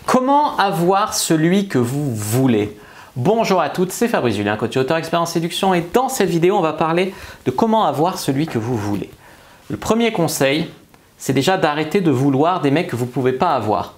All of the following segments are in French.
Comment avoir celui que vous voulez? Bonjour à toutes, c'est Fabrice Julien, coach et auteur expert en séduction, et dans cette vidéo, on va parler de comment avoir celui que vous voulez. Le premier conseil, c'est déjà d'arrêter de vouloir des mecs que vous ne pouvez pas avoir.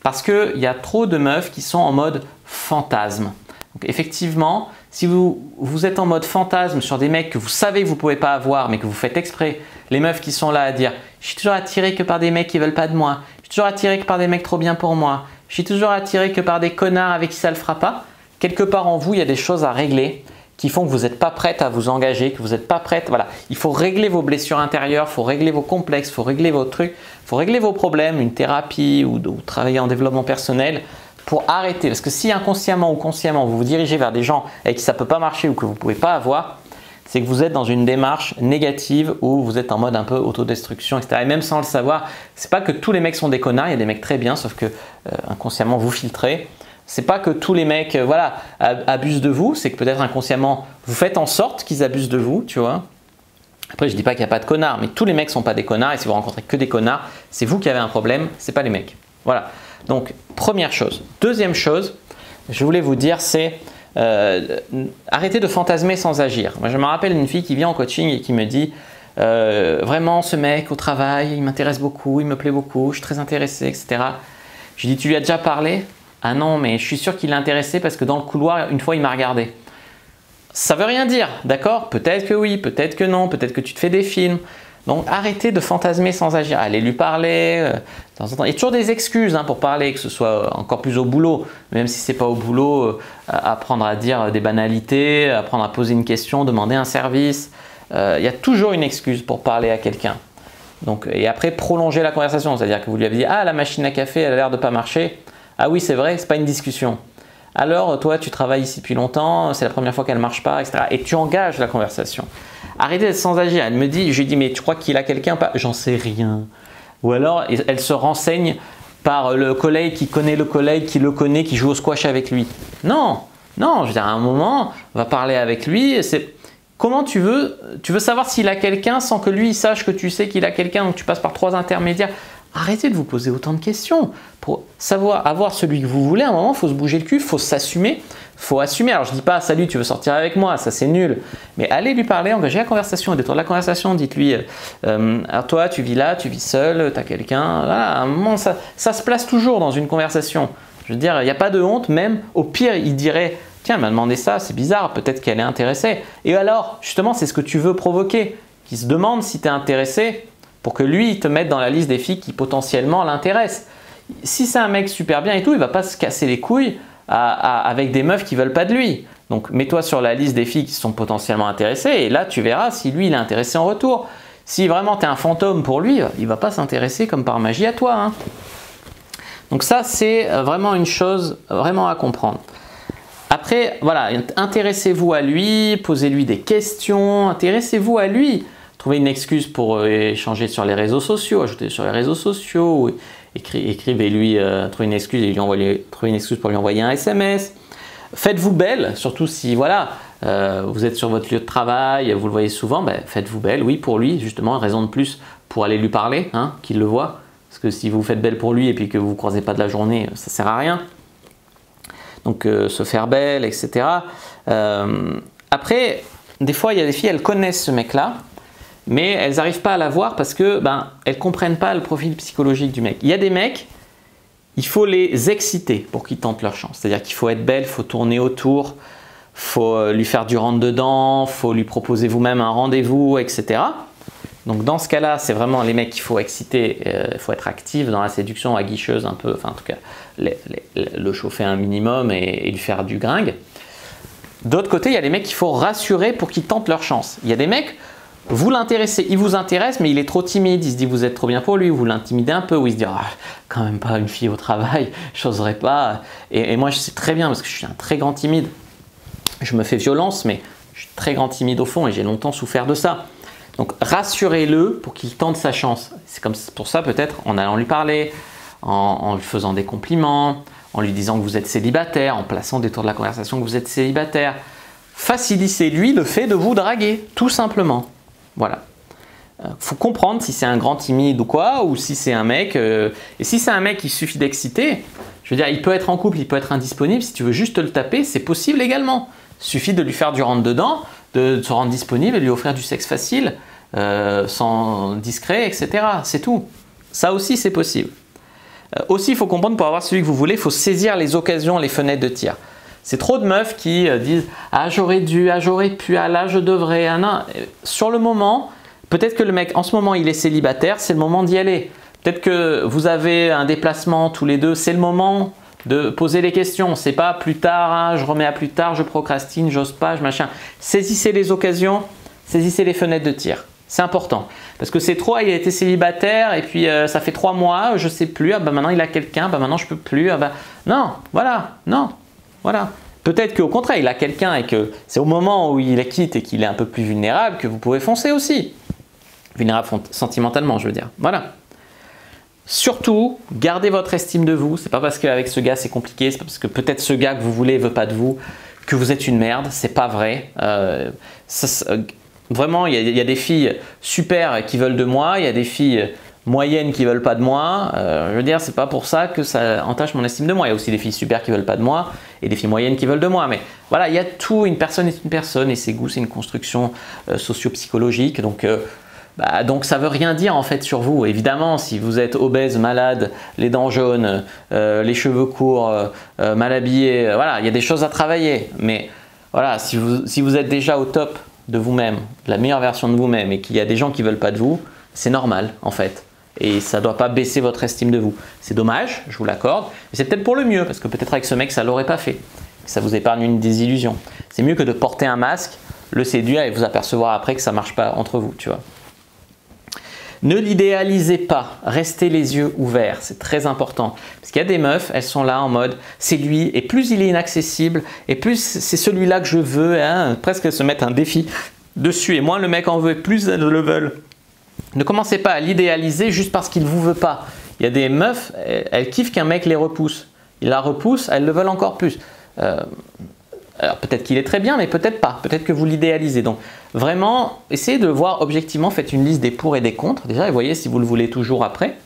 Parce qu'il y a trop de meufs qui sont en mode fantasme. Donc effectivement, si vous êtes en mode fantasme sur des mecs que vous savez que vous ne pouvez pas avoir, mais que vous faites exprès, les meufs qui sont là à dire « je suis toujours attiré que par des mecs qui ne veulent pas de moi, je suis toujours attiré que par des mecs trop bien pour moi, je suis toujours attiré que par des connards avec qui ça ne le fera pas », quelque part en vous, il y a des choses à régler qui font que vous n'êtes pas prête à vous engager, que vous n'êtes pas prête. Voilà, il faut régler vos blessures intérieures, il faut régler vos complexes, il faut régler vos trucs, il faut régler vos problèmes, une thérapie ou travailler en développement personnel pour arrêter. Parce que si inconsciemment ou consciemment vous vous dirigez vers des gens avec qui ça ne peut pas marcher ou que vous ne pouvez pas avoir, c'est que vous êtes dans une démarche négative où vous êtes en mode un peu autodestruction, etc. Et même sans le savoir, c'est pas que tous les mecs sont des connards, il y a des mecs très bien, sauf que inconsciemment vous filtrez. C'est pas que tous les mecs voilà, abusent de vous, c'est que peut-être inconsciemment vous faites en sorte qu'ils abusent de vous, tu vois. Après, je dis pas qu'il n'y a pas de connards, mais tous les mecs sont pas des connards et si vous rencontrez que des connards, c'est vous qui avez un problème, c'est pas les mecs. Voilà. Donc, première chose. Deuxième chose, je voulais vous dire, c'est arrêtez de fantasmer sans agir. Moi, je me rappelle une fille qui vient en coaching et qui me dit vraiment, ce mec au travail, il m'intéresse beaucoup, il me plaît beaucoup, je suis très intéressé, etc. Je lui dis, tu lui as déjà parlé? Ah non, mais je suis sûr qu'il est intéressé parce que dans le couloir, une fois, il m'a regardé. Ça veut rien dire, d'accord? Peut-être que oui, peut-être que non, peut-être que tu te fais des films. Donc, arrêtez de fantasmer sans agir. Allez lui parler. De temps en temps. Il y a toujours des excuses pour parler, que ce soit encore plus au boulot. Même si ce n'est pas au boulot, apprendre à dire des banalités, apprendre à poser une question, demander un service. Il y a toujours une excuse pour parler à quelqu'un. Donc, et après, prolonger la conversation. C'est-à-dire que vous lui avez dit « Ah, la machine à café, elle a l'air de ne pas marcher. » Ah oui, c'est vrai, c'est pas une discussion. Alors, toi, tu travailles ici depuis longtemps, c'est la première fois qu'elle ne marche pas, etc. Et tu engages la conversation. Arrêtez d'être sans agir. Elle me dit, je lui dis, mais tu crois qu'il a quelqu'un? Pas, j'en sais rien. Ou alors, elle se renseigne par le collègue qui connaît le collègue, qui le connaît, qui joue au squash avec lui. Non, non, je veux dire, à un moment, on va parler avec lui. Comment tu veux savoir s'il a quelqu'un sans que lui il sache que tu sais qu'il a quelqu'un, donc tu passes par 3 intermédiaires. Arrêtez de vous poser autant de questions. Pour savoir avoir celui que vous voulez, à un moment, il faut se bouger le cul, il faut s'assumer, il faut assumer. Alors je ne dis pas « Salut, tu veux sortir avec moi ?» ça c'est nul. Mais allez lui parler, engagez la conversation. Au détour de la conversation, dites-lui alors toi, tu vis là, tu vis seul, tu as quelqu'un. Voilà, à un moment, ça se place toujours dans une conversation. Je veux dire, il n'y a pas de honte, même au pire, il dirait « Tiens, elle m'a demandé ça, c'est bizarre, peut-être qu'elle est intéressée. » Et alors, justement, c'est ce que tu veux provoquer, qu'il se demande si tu es intéressé, pour que lui, il te mette dans la liste des filles qui potentiellement l'intéressent. Si c'est un mec super bien et tout, il ne va pas se casser les couilles avec des meufs qui ne veulent pas de lui. Donc, mets-toi sur la liste des filles qui sont potentiellement intéressées et là, tu verras si lui, il est intéressé en retour. Si vraiment tu es un fantôme pour lui, il ne va pas s'intéresser comme par magie à toi. Donc ça, c'est vraiment une chose vraiment à comprendre. Après, voilà, intéressez-vous à lui, posez-lui des questions, intéressez-vous à lui. Trouvez une excuse pour échanger sur les réseaux sociaux, ajouter sur les réseaux sociaux, écrivez-lui, trouvez une excuse et trouvez une excuse pour lui envoyer un SMS. Faites-vous belle, surtout si voilà, vous êtes sur votre lieu de travail, vous le voyez souvent, faites-vous belle, oui, pour lui, justement, raison de plus pour aller lui parler, qu'il le voit. Parce que si vous faites belle pour lui et puis que vous ne croisez pas de la journée, ça ne sert à rien. Donc, se faire belle, etc. Après, des fois, il y a des filles, elles connaissent ce mec-là, mais elles n'arrivent pas à la voir parce que elles ne comprennent pas le profil psychologique du mec. Il y a des mecs, il faut les exciter pour qu'ils tentent leur chance. C'est-à-dire qu'il faut être belle, il faut tourner autour, il faut lui faire du rentre-dedans, il faut lui proposer vous-même un rendez-vous, etc. Donc dans ce cas-là, c'est vraiment les mecs qu'il faut exciter, il faut être actif dans la séduction, aguicheuse un peu, enfin en tout cas, le chauffer un minimum et lui faire du gringue. D'autre côté, il y a les mecs qu'il faut rassurer pour qu'ils tentent leur chance. Il y a des mecs, vous l'intéressez, il vous intéresse, mais il est trop timide, il se dit vous êtes trop bien pour lui, vous l'intimidez un peu, ou il se dit ah, quand même pas une fille au travail, j'oserais pas. Et moi je sais très bien parce que je suis un très grand timide, je me fais violence, mais je suis très grand timide au fond et j'ai longtemps souffert de ça. Donc rassurez-le pour qu'il tente sa chance. C'est comme pour ça peut-être en allant lui parler, en lui faisant des compliments, en lui disant que vous êtes célibataire, en plaçant des tours de la conversation que vous êtes célibataire. Facilitez-lui le fait de vous draguer, tout simplement. Voilà. Faut comprendre si c'est un grand timide ou quoi, ou si c'est un mec. Et si c'est un mec, il suffit d'exciter. Je veux dire, il peut être en couple, il peut être indisponible. Si tu veux juste le taper, c'est possible également. Il suffit de lui faire du rentre-dedans, de se rendre disponible et lui offrir du sexe facile, sans discret, etc. C'est tout. Ça aussi, c'est possible. Aussi, il faut comprendre, pour avoir celui que vous voulez, il faut saisir les occasions, les fenêtres de tir. C'est trop de meufs qui disent « Ah, j'aurais dû, ah, j'aurais pu, ah là, je devrais, ah non ». Sur le moment, peut-être que le mec, en ce moment, il est célibataire, c'est le moment d'y aller. Peut-être que vous avez un déplacement tous les deux, c'est le moment de poser les questions. C'est pas plus tard, hein, je remets à plus tard, je procrastine, j'ose pas, je machin. Saisissez les occasions, saisissez les fenêtres de tir. C'est important. Parce que c'est trop, il a été célibataire et puis ça fait 3 mois, je sais plus, ah bah maintenant il a quelqu'un, bah maintenant je peux plus, ah bah non, voilà, non, voilà. Peut-être qu'au contraire, il a quelqu'un et que c'est au moment où il la quitte et qu'il est un peu plus vulnérable que vous pouvez foncer aussi. Vulnérable sentimentalement, je veux dire. Voilà. Surtout, gardez votre estime de vous. C'est pas parce qu'avec ce gars c'est compliqué, c'est pas parce que peut-être ce gars que vous voulez veut pas de vous que vous êtes une merde. C'est pas vrai. Vraiment, il y a des filles super qui veulent de moi, il y a des filles moyennes qui veulent pas de moi. Je veux dire, c'est pas pour ça que ça entache mon estime de moi. Il y a aussi des filles super qui veulent pas de moi et des filles moyennes qui veulent de moi. Mais voilà, il y a tout. Une personne est une personne et ses goûts, c'est une construction socio-psychologique. Donc ça veut rien dire en fait sur vous. Évidemment, si vous êtes obèse, malade, les dents jaunes, les cheveux courts, mal habillé, voilà, il y a des choses à travailler. Mais voilà, si vous êtes déjà au top de vous-même, la meilleure version de vous-même et qu'il y a des gens qui veulent pas de vous, c'est normal en fait. Et ça ne doit pas baisser votre estime de vous. C'est dommage, je vous l'accorde, mais c'est peut-être pour le mieux parce que peut-être avec ce mec ça l'aurait pas fait. Ça vous épargne une désillusion. C'est mieux que de porter un masque, le séduire et vous apercevoir après que ça marche pas entre vous, tu vois. Ne l'idéalisez pas, restez les yeux ouverts, c'est très important. Parce qu'il y a des meufs, elles sont là en mode c'est lui, et plus il est inaccessible, et plus c'est celui-là que je veux, hein, presque se mettre un défi dessus, et moins le mec en veut, et plus elles le veulent. Ne commencez pas à l'idéaliser juste parce qu'il ne vous veut pas. Il y a des meufs, elles kiffent qu'un mec les repousse. Ils la repoussent, elles le veulent encore plus. Alors peut-être qu'il est très bien, mais peut-être pas. Peut-être que vous l'idéalisez. Donc vraiment, essayez de le voir objectivement. Faites une liste des pour et des contre déjà et voyez si vous le voulez toujours après.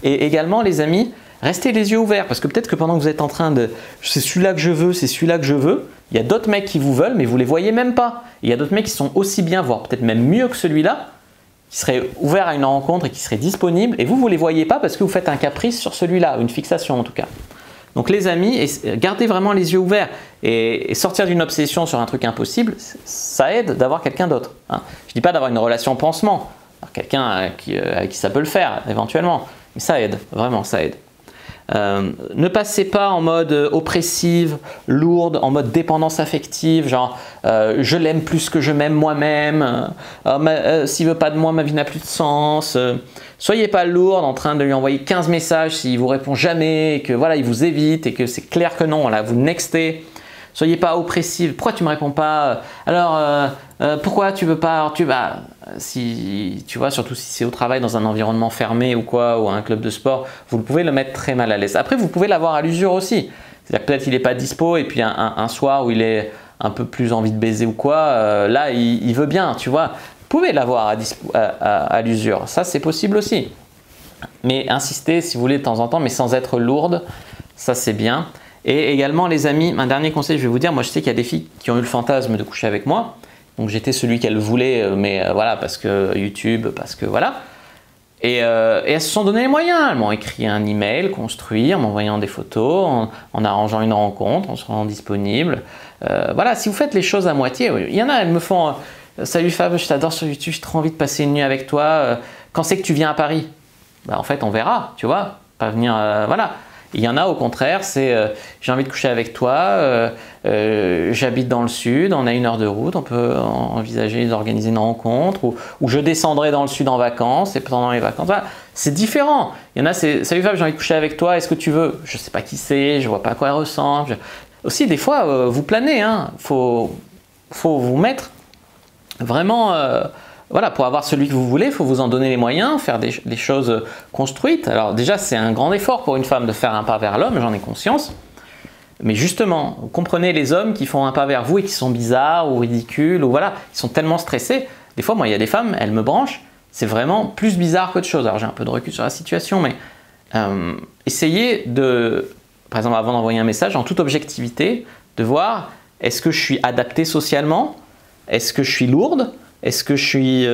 Et également les amis, restez les yeux ouverts parce que peut-être que pendant que vous êtes en train de c'est celui-là que je veux, c'est celui-là que je veux, il y a d'autres mecs qui vous veulent mais vous les voyez même pas. Il y a d'autres mecs qui sont aussi bien, voire peut-être même mieux que celui-là, qui seraient ouverts à une rencontre et qui seraient disponibles et vous les voyez pas parce que vous faites un caprice sur celui-là, une fixation en tout cas. Donc les amis, gardez vraiment les yeux ouverts et sortir d'une obsession sur un truc impossible, ça aide d'avoir quelqu'un d'autre. Hein. Je ne dis pas d'avoir une relation pansement, quelqu'un avec qui ça peut le faire éventuellement, mais ça aide, vraiment ça aide. Ne passez pas en mode oppressive, lourde, en mode dépendance affective, genre je l'aime plus que je m'aime moi-même, s'il veut pas de moi, ma vie n'a plus de sens. Soyez pas lourde en train de lui envoyer 15 messages s'il vous répond jamais, et que voilà, il vous évite et que c'est clair que non, là vous nextez. Soyez pas oppressive. Pourquoi tu me réponds pas? Alors pourquoi tu veux pas? Si tu vois, surtout si c'est au travail dans un environnement fermé ou quoi, ou un club de sport, vous pouvez le mettre très mal à l'aise. Après, vous pouvez l'avoir à l'usure aussi. C'est-à-dire peut-être qu'il n'est pas dispo et puis un soir où il est un peu plus envie de baiser ou quoi, là il veut bien, tu vois. Vous pouvez l'avoir à l'usure. Ça, c'est possible aussi. Mais insistez si vous voulez de temps en temps, mais sans être lourde. Ça, c'est bien. Et également, les amis, un dernier conseil, je vais vous dire, moi je sais qu'il y a des filles qui ont eu le fantasme de coucher avec moi. Donc j'étais celui qu'elles voulaient, mais voilà, parce que YouTube, parce que voilà. Et elles se sont donné les moyens. Elles m'ont écrit un email construit en m'envoyant des photos, en arrangeant une rencontre, en se rendant disponible. Voilà, si vous faites les choses à moitié, il y en a, elles me font salut Fab, je t'adore sur YouTube, j'ai trop envie de passer une nuit avec toi. Quand c'est que tu viens à Paris? Bah, en fait, on verra, tu vois, pas venir, voilà. Il y en a au contraire, c'est j'ai envie de coucher avec toi, j'habite dans le sud, on a 1 heure de route, on peut envisager d'organiser une rencontre, ou je descendrai dans le sud en vacances et pendant les vacances, voilà. C'est différent. Il y en a, c'est salut Fab, j'ai envie de coucher avec toi, est-ce que tu veux? Je ne sais pas qui c'est, je ne vois pas à quoi elle ressemble. Aussi, des fois, vous planez, hein. Faut vous mettre vraiment. Voilà, pour avoir celui que vous voulez, il faut vous en donner les moyens, faire des choses construites. Alors déjà, c'est un grand effort pour une femme de faire un pas vers l'homme, j'en ai conscience. Mais justement, vous comprenez les hommes qui font un pas vers vous et qui sont bizarres ou ridicules, ou voilà, ils sont tellement stressés. Des fois, moi, il y a des femmes, elles me branchent, c'est vraiment plus bizarre qu'autre chose. Alors j'ai un peu de recul sur la situation, mais essayez de par exemple avant d'envoyer un message, en toute objectivité, de voir est-ce que je suis adapté socialement, est-ce que je suis lourde, est-ce que je suis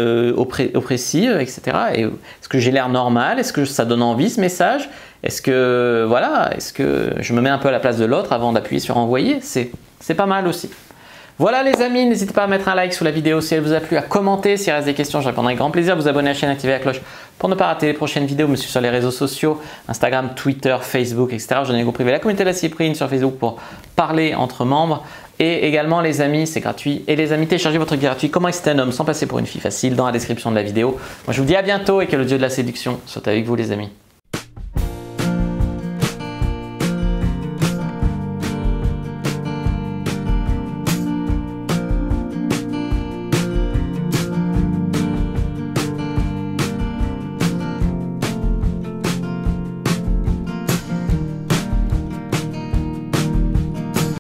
oppressive, etc. Et est-ce que j'ai l'air normal, est-ce que ça donne envie ce message, est-ce que, voilà, est-ce que je me mets un peu à la place de l'autre avant d'appuyer sur envoyer, c'est pas mal aussi. Voilà les amis, n'hésitez pas à mettre un like sous la vidéo si elle vous a plu, à commenter s'il reste des questions, je répondrai avec grand plaisir, vous abonner à la chaîne, activer la cloche pour ne pas rater les prochaines vidéos, me suivre sur les réseaux sociaux, Instagram, Twitter, Facebook, etc. Je n'ai groupe privé, la communauté de la Cyprine sur Facebook pour parler entre membres. Et également les amis, c'est gratuit. Et les amis, téléchargez votre guide gratuit Comment exciter un homme sans passer pour une fille facile dans la description de la vidéo. Moi je vous dis à bientôt et que le dieu de la séduction soit avec vous les amis.